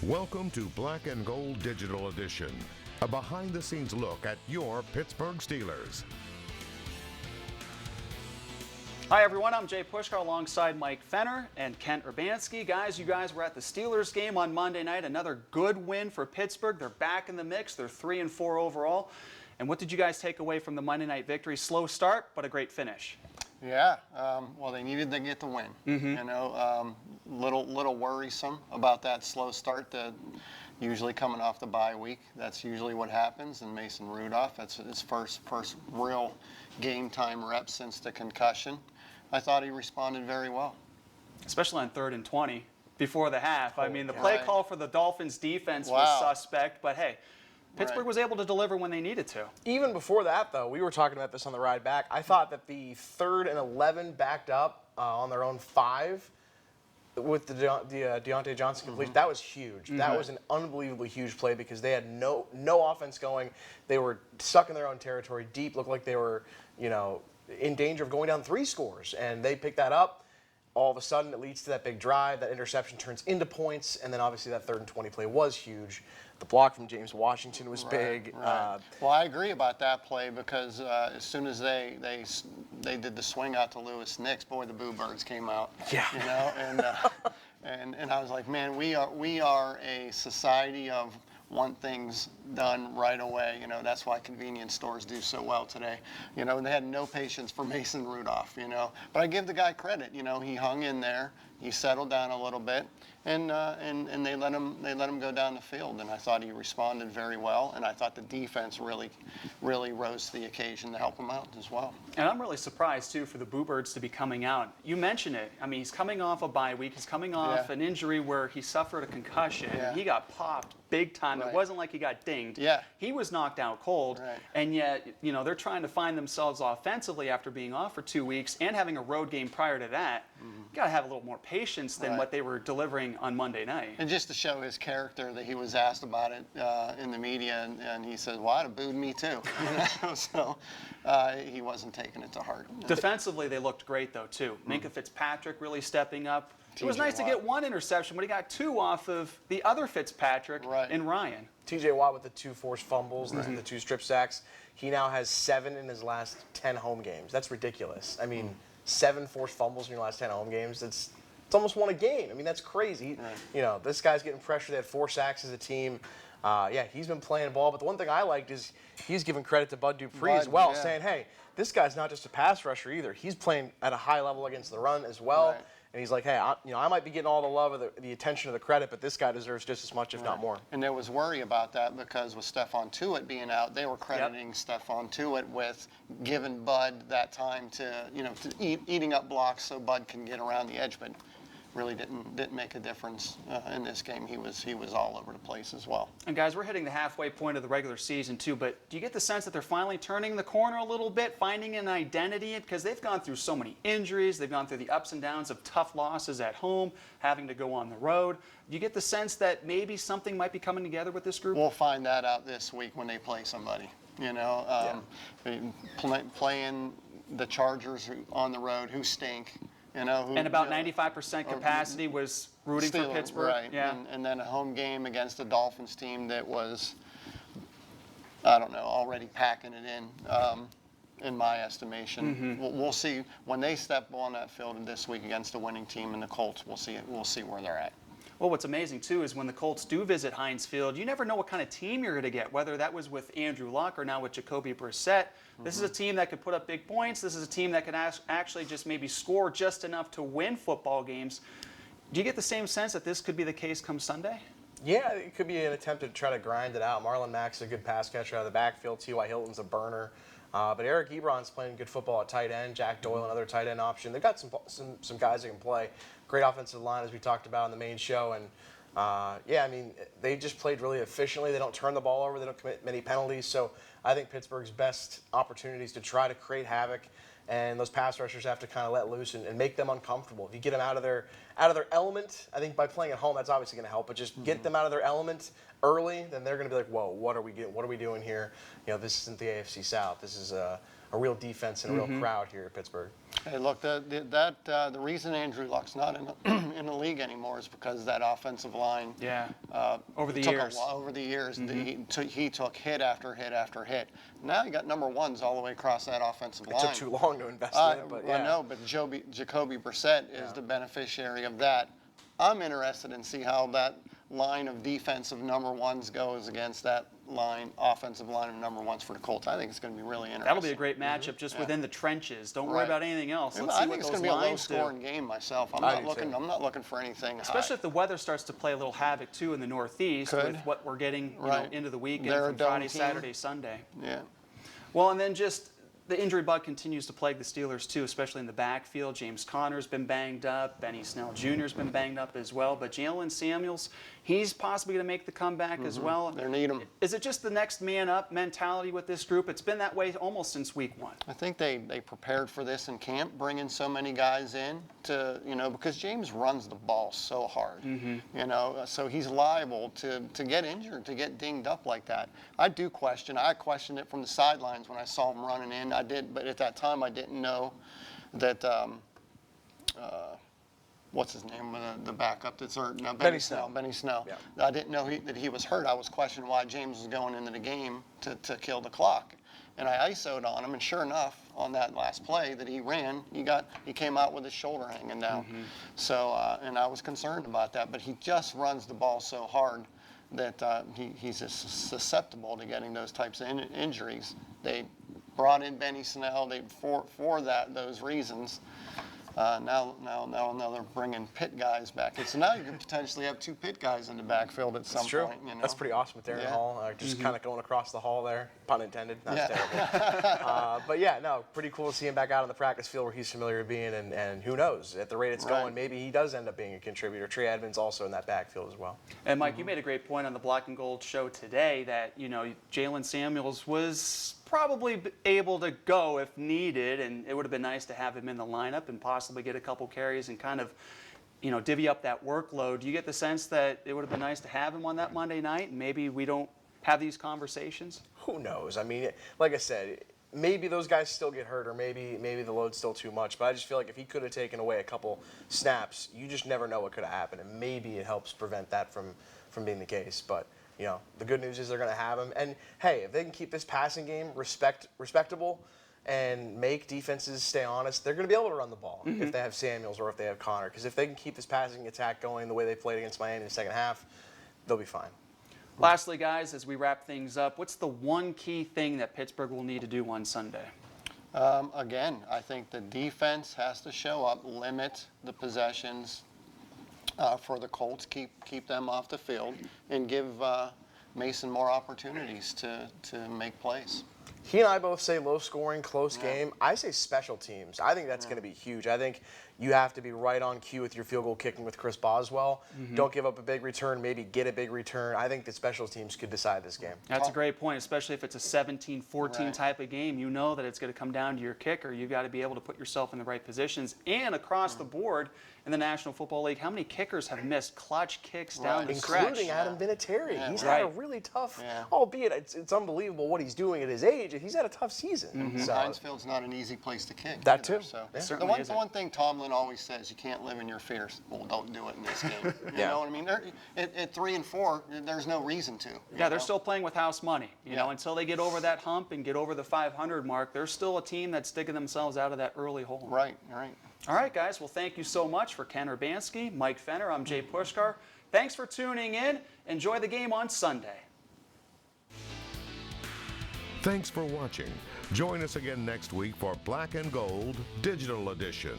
Welcome to Black and Gold Digital Edition, a behind-the-scenes look at your Pittsburgh Steelers. Hi everyone, I'm Jay Puskar alongside Mike Fenner and Kent Urbanski. Guys, you guys were at the Steelers game on Monday night. Another good win for Pittsburgh. They're back in the mix. They're 3-4 overall. And what did you guys take away from the Monday night victory? Slow start, but a great finish. Yeah, well, they needed to get the win. You know, little worrisome about that slow start. Usually coming off the bye week, that's usually what happens. And Mason Rudolph, that's his first real game time reps since the concussion. I thought he responded very well, especially on 3rd and 20 before the half. I mean, the play call for the Dolphins defense was suspect, but hey. Pittsburgh was able to deliver when they needed to. Even before that, though, we were talking about this on the ride back. I thought that the 3rd and 11 backed up on their own 5 with the Deontay Johnson completion, that was huge. That was an unbelievably huge play because they had no offense going. They were stuck in their own territory, deep, looked like they were, you know, in danger of going down 3 scores, and they picked that up. All of a sudden, it leads to that big drive. That interception turns into points, and then obviously that 3rd and 20 play was huge. The block from James Washington was big. Right. Well, I agree about that play because as soon as they did the swing out to Lewis Nix, boy, the Boo Birds came out. Yeah. You know, and I was like, man, we are a society of want things done right away. You know, that's why convenience stores do so well today. You know, and they had no patience for Mason Rudolph, you know. But I give the guy credit, you know, he hung in there, he settled down a little bit, and they let him go down the field, and I thought he responded very well, and I thought the defense really rose to the occasion to help him out as well. And I'm really surprised too for the Boo Birds to be coming out. You mentioned it. I mean, he's coming off a bye week. He's coming off an injury where he suffered a concussion. He got popped big time. It wasn't like he got dinged. He was knocked out cold, and yet, you know, they're trying to find themselves offensively after being off for 2 weeks and having a road game prior to that. You got to have a little more patience than what they were delivering on Monday night. And just to show his character, that he was asked about it in the media, and he said, well, I'd have booed me too. You know? So he wasn't taking it to heart. Defensively, they looked great, though, too. Minka Fitzpatrick really stepping up. It was nice to get 1 interception, but he got 2 off of the other Fitzpatrick and Ryan. T.J. Watt with the 2 forced fumbles and the 2 strip sacks. He now has 7 in his last 10 home games. That's ridiculous. I mean, 7 forced fumbles in your last 10 home games. It's almost won a game. I mean, that's crazy. You know, this guy's getting pressure. They had 4 sacks as a team. Yeah, he's been playing ball. But the one thing I liked is he's giving credit to Bud Dupree as well, saying, hey, this guy's not just a pass rusher either. He's playing at a high level against the run as well. And he's like, hey, I might be getting all the love of the attention of the credit, but this guy deserves just as much, if not more. And there was worry about that because with Stephon Tuitt being out, they were crediting Stephon Tuitt with giving Bud that time to, you know, eating up blocks so Bud can get around the edge, but really didn't make a difference in this game. He was all over the place as well. And guys, we're hitting the halfway point of the regular season too, but do you get the sense that they're finally turning the corner a little bit, finding an identity? Because they've gone through so many injuries, they've gone through the ups and downs of tough losses at home, having to go on the road. Do you get the sense that maybe something might be coming together with this group? We'll find that out this week when they play somebody. You know, playing the Chargers on the road, who stink. You know, and about 95% capacity was rooting for Pittsburgh. Right. And then a home game against a Dolphins team that was, I don't know, already packing it in my estimation. We'll see when they step on that field this week against a winning team in the Colts. We'll see where they're at. Well, what's amazing, too, is when the Colts do visit Heinz Field, you never know what kind of team you're going to get, whether that was with Andrew Luck or now with Jacoby Brissett. This is a team that could put up big points. This is a team that could actually just maybe score just enough to win football games. Do you get the same sense that this could be the case come Sunday? Yeah, it could be an attempt to try to grind it out. Marlon Mack's a good pass catcher out of the backfield. T.Y. Hilton's a burner. But Eric Ebron's playing good football at tight end. Jack Doyle, another tight end option. They've got some guys that can play. Great offensive line, as we talked about on the main show. And, yeah, I mean, they just played really efficiently. They don't turn the ball over. They don't commit many penalties. So I think Pittsburgh's best opportunities to try to create havoc, and those pass rushers have to kind of let loose and make them uncomfortable. If you get them out of their element, I think by playing at home, that's obviously going to help. But just get them out of their element early, then they're going to be like, whoa, what are we doing here? You know, this isn't the AFC South. This is a real defense and a real crowd here at Pittsburgh. Hey, look, the reason Andrew Luck's not in the league anymore is because that offensive line. Yeah. Over the took years. Over the years, he took hit after hit after hit. Now you got number ones all the way across that offensive line. It took too long to invest in it, but yeah. I know, but Jacoby Brissett is the beneficiary of that. I'm interested in see how that line of defensive number ones goes against that offensive line of number ones for the Colts. I think it's going to be really interesting. That'll be a great matchup just within the trenches. Don't worry about anything else. Let's see I what think it's those going to be a lines low-scoring game myself. I'm not looking for anything Especially if the weather starts to play a little havoc too in the Northeast with what we're getting into the weekend from Friday, Saturday, Sunday. Yeah. Well, and then just the injury bug continues to plague the Steelers too, especially in the backfield. James Conner's been banged up. Benny Snell Jr.'s been banged up as well. But Jalen Samuels, he's possibly going to make the comeback as well. They need him. Is it just the next man up mentality with this group? It's been that way almost since week 1. I think they prepared for this in camp, bringing so many guys in to, because James runs the ball so hard, so he's liable to get injured, to get dinged up like that. I questioned it from the sidelines when I saw him running in. I did, but at that time I didn't know that, what's his name, the backup that's hurt? No, Benny Snell. Benny Snell. Yeah. I didn't know that he was hurt. I was questioning why James was going into the game to kill the clock. And I ISO'd on him, and sure enough, on that last play that he ran, he came out with his shoulder hanging down. So, and I was concerned about that, but he just runs the ball so hard that he's just susceptible to getting those types of injuries. They brought in Benny Snell for those reasons. Now they're bringing pit guys back. So now you can potentially have 2 pit guys in the backfield at some point. That's pretty awesome with Darren Hall, just kind of going across the hall there, pun intended. That's terrible. But yeah, no, pretty cool to see him back out on the practice field where he's familiar with being, and who knows, at the rate it's going, maybe he does end up being a contributor. Trey Edmonds also in that backfield as well. And Mike, you made a great point on the Black and Gold show today that, Jalen Samuels was probably able to go if needed, and it would have been nice to have him in the lineup and possibly get a couple carries and kind of, divvy up that workload. Do you get the sense that it would have been nice to have him on that Monday night, and maybe we don't have these conversations? Who knows? I mean, like I said, maybe those guys still get hurt, or maybe the load's still too much, but I just feel like if he could have taken away a couple snaps, you just never know what could have happened, and maybe it helps prevent that from being the case. But the good news is they're going to have him. And, hey, if they can keep this passing game respectable and make defenses stay honest, they're going to be able to run the ball if they have Samuels or if they have Conner. Because if they can keep this passing attack going the way they played against Miami in the second half, they'll be fine. Lastly, guys, as we wrap things up, what's the one key thing that Pittsburgh will need to do on Sunday? Again, I think the defense has to show up, limit the possessions, for the Colts, keep them off the field, and give Mason more opportunities to make plays. He and I both say low scoring, close game. I say special teams. I think that's going to be huge. I think you have to be right on cue with your field goal kicking with Chris Boswell. Don't give up a big return, maybe get a big return. I think the special teams could decide this game. That's a great point, especially if it's a 17-14 type of game. You know that it's going to come down to your kicker. You've got to be able to put yourself in the right positions. And across the board in the National Football League, how many kickers have missed clutch kicks down the stretch? Including Adam Vinatieri. He's had a really tough, albeit it's unbelievable what he's doing at his age. He's had a tough season. So, Heinz Field's not an easy place to kick. That too. So. The one thing Tomlin always says, you can't live in your fears. Well, don't do it in this game. You know what I mean? At 3 and 4, there's no reason to. Yeah, they're still playing with house money. You know, until they get over that hump and get over the 500 mark, they're still a team that's digging themselves out of that early hole. Right. All right, guys. Well, thank you so much. For Ken Urbanski, Mike Fenner, I'm Jay Puskar. Thanks for tuning in. Enjoy the game on Sunday. Thanks for watching. Join us again next week for Black and Gold Digital Edition.